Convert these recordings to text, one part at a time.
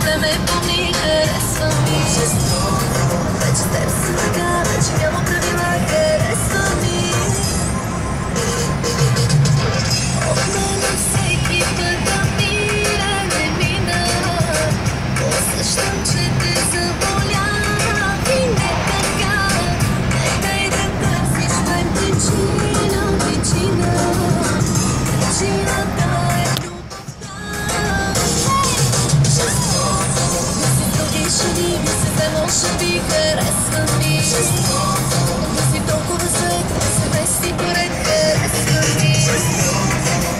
да ме помни, харесва ми. Вече с теб съм така, вече няма правила, харесва ми. От мене всеки път да мира, не мина. Усещам, че те заболява и не така. Не дай да търсиш мен причина. Причината е любовта. Жени ми се те може би харесва ми. Не си толкова зле, се мести поред, харесва ми.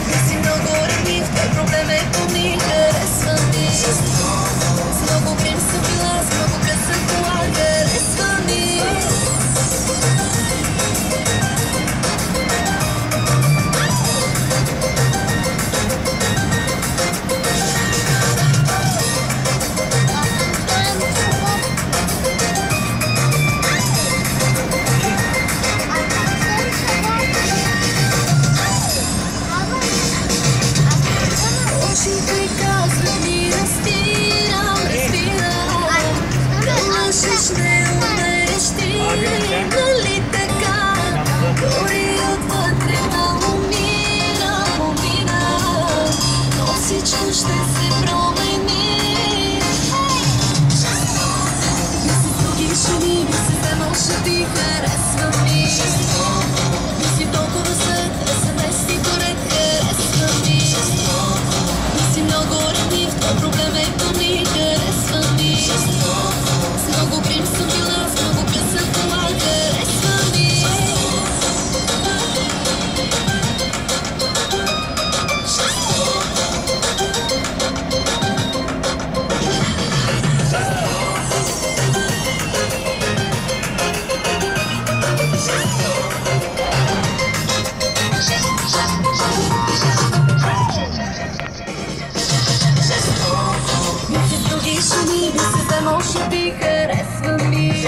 Не си много ранив, твой проблем е помни, харесва ми. С много грим съм била, с много късен кола, харесва ми. Нали така? Дори отвътре много помина, но всичко ще се промени. Не си с други жени, ми се те може би харесва ми. Не си толкова зле, да се мести поред, харесва ми. Не си много ранив, твой проблем е помни, харесва ми. С много грим съм била, с много късен кола, харесва ми. Други жени ми се те може би харесва ми.